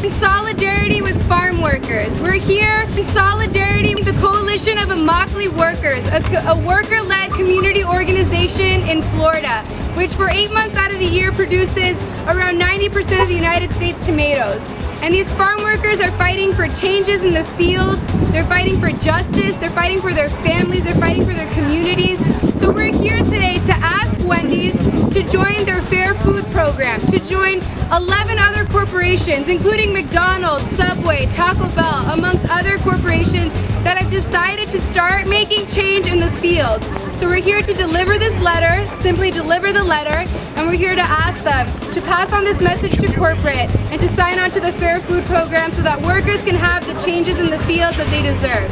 in solidarity with farm workers. We're here in solidarity with the Coalition of Immokalee Workers, a worker-led community organization in Florida, which for 8 months out of the year produces around 90% of the United States tomatoes. And these farm workers are fighting for changes in the fields, they're fighting for justice, they're fighting for their families, they're fighting for their communities. So we're here today to ask Wendy's to join their Fair Food program, to join 11 other corporations, including McDonald's, Subway, Taco Bell, amongst other corporations that have decided to start making change in the fields. So we're here to deliver this letter, simply deliver the letter, and we're here to ask them to pass on this message to corporate and to sign on to the Fair Food program so that workers can have the changes in the fields that they deserve.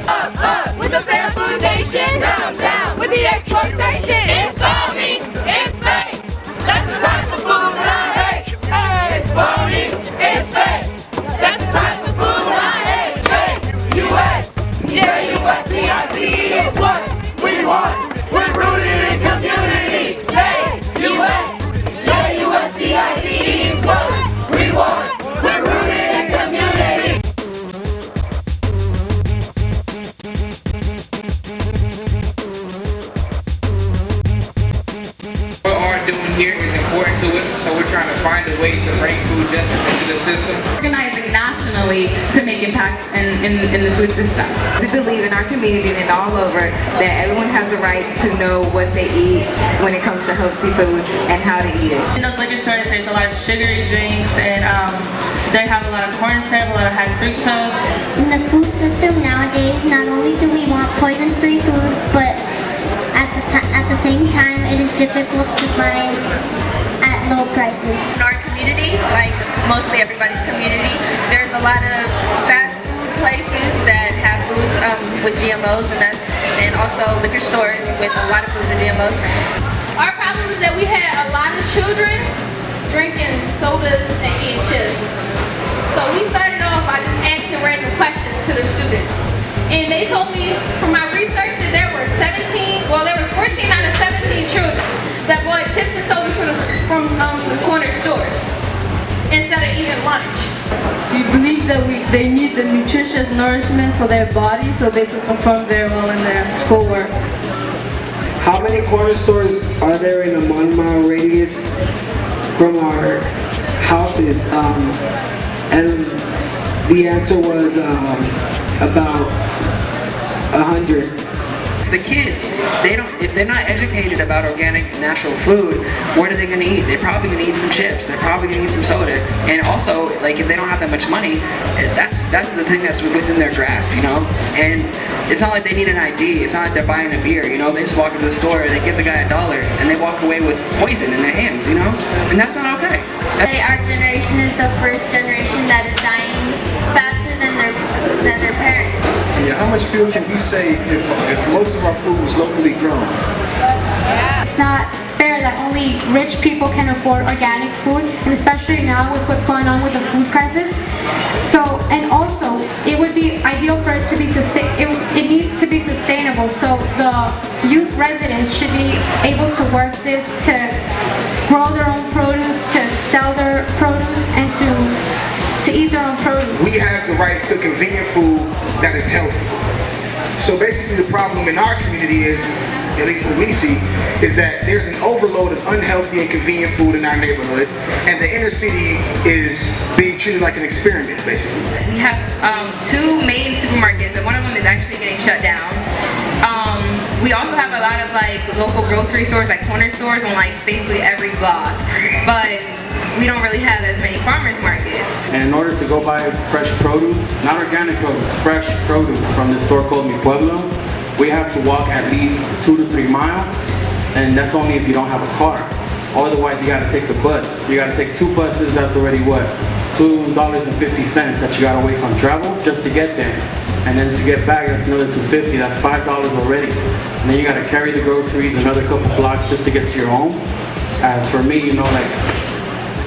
Up, up with the Fair Food Nation. Down, down with the exploitation. It's phony, it's fake. That's the type of food that I hate. It's phony, it's fake. That's the type of food that I hate. J-U-S, J-U-S-T-I-C-E is what we want. We're rooted in community. J-U-S, J-U-S-T-I-C-E is what we want. We're rooted in community. What we're doing here is important to us, so we're trying to find a way to bring food justice into the system. Organizing nationally to make impacts in the food system. We believe in our community and all over that everyone has a right to know what they eat when it comes to healthy food and how to eat it. In those liquor stores, there's a lot of sugary drinks, and they have a lot of corn syrup, a lot of high fructose. In the food system nowadays, not only do we want poison-free food, but at the same time, it is difficult to find at low prices. In our community, like mostly everybody's community, there's a lot of fast food places that have foods with GMOs, and also liquor stores with a lot of foods with GMOs. Our problem is that we had a lot of children drinking sodas and eating chips. So we started off by just asking random questions to the students. And they told me from my research that there were 14 out of 17 children that bought chips and soda from the corner stores instead of eating lunch. We believe that they need the nutritious nourishment for their body so they can perform very well in their schoolwork. How many corner stores are there in a 1 mile radius from our houses? And the answer was about 100. The kids, if they're not educated about organic, natural food, what are they going to eat? They're probably going to eat some chips. They're probably going to eat some soda. And also, like, if they don't have that much money, that's the thing that's within their grasp, you know? And it's not like they need an ID. It's not like they're buying a beer, you know? They just walk into the store, they give the guy $1, and they walk away with poison in their hands, you know? And that's not okay. Our generation is the first generation that is dying faster than their parents. Yeah, how much fuel can we save if most of our food was locally grown? It's not fair that only rich people can afford organic food, and especially now with what's going on with the food crisis. So, and also, it would be ideal for it to be it needs to be sustainable. So the youth residents should be able to work this, to grow their own produce, to sell their produce, and to eat their own produce. We have the right to convenient food that is healthy. So basically the problem in our community is, at least what we see, is that there's an overload of unhealthy and convenient food in our neighborhood, and the inner city is being treated like an experiment, basically. We have 2 main supermarkets, and one of them is actually getting shut down. We also have a lot of like local grocery stores, like corner stores on like basically every block, but we don't really have as many farmers markets. And in order to go buy fresh produce, not organic produce, fresh produce from the store called Mi Pueblo, we have to walk at least 2 to 3 miles, and that's only if you don't have a car. Otherwise, you gotta take the bus. You gotta take 2 buses, that's already what? $2.50 that you gotta waste on travel just to get there. And then to get back, that's another $2.50, that's $5 already. And then you gotta carry the groceries another couple blocks just to get to your home. As for me, you know, like,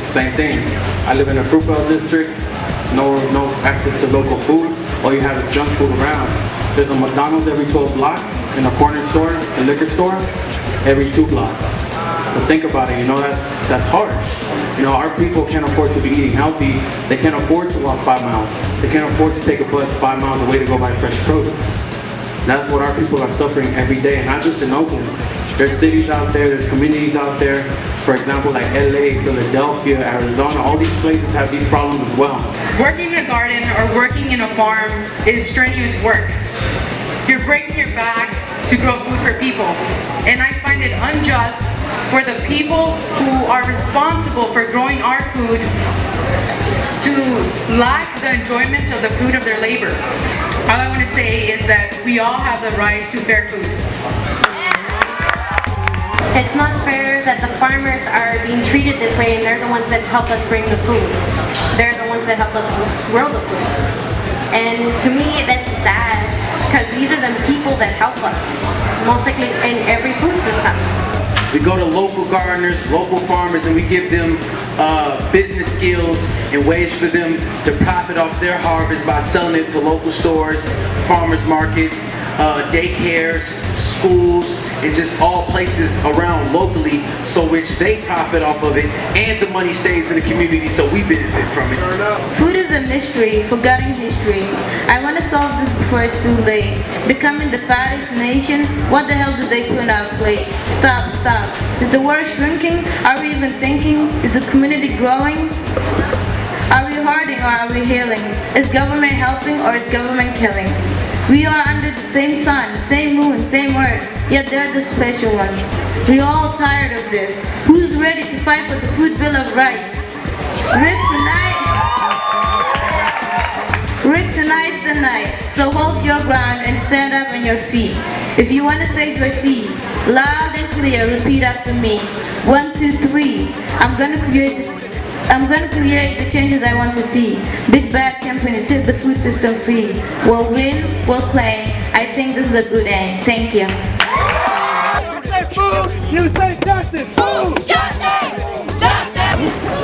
same thing. I live in a fruit belt district, no access to local food. All you have is junk food around. There's a McDonald's every 12 blocks, and a corner store, a liquor store, every 2 blocks. But think about it, you know, that's harsh. You know, our people can't afford to be eating healthy. They can't afford to walk 5 miles. They can't afford to take a bus 5 miles away to go buy fresh produce. That's what our people are suffering every day, and not just in Oakland. There's cities out there, there's communities out there, for example, like LA, Philadelphia, Arizona, all these places have these problems as well. Working in a garden or working in a farm is strenuous work. You're breaking your back to grow food for people. And I find it unjust for the people who are responsible for growing our food to lack the enjoyment of the fruit of their labor. All I want to say is that we all have the right to fair food. It's not fair that the farmers are being treated this way and they're the ones that help us bring the food. They're the ones that help us grow the food. And to me, that's sad because these are the people that help us, most likely in every food system. We go to local gardeners, local farmers, and we give them business skills and ways for them to profit off their harvest by selling it to local stores, farmers markets, daycares, schools, and just all places around locally, so which they profit off of it, and the money stays in the community, so we benefit from it. Food is a mystery, forgotten history. I want to solve this before it's too late. Becoming the fattest nation, what the hell do they put on our plate? Stop, stop. Is the world shrinking? Are we even thinking? Is the community growing? Are we hurting or are we healing? Is government helping or is government killing? We are under the same sun, same moon, same earth, yet they're the special ones. We're all tired of this. Who's ready to fight for the Food Bill of Rights? Rick, tonight's the night, so hold your ground and stand up on your feet. If you want to save your seas, loud and clear, repeat after me. 1, 2, 3. I'm gonna create the changes I want to see. Big bad companies set the food system free. We'll win, we'll claim. I think this is a good end. Thank you. You say food, you say justice. Food, justice, justice.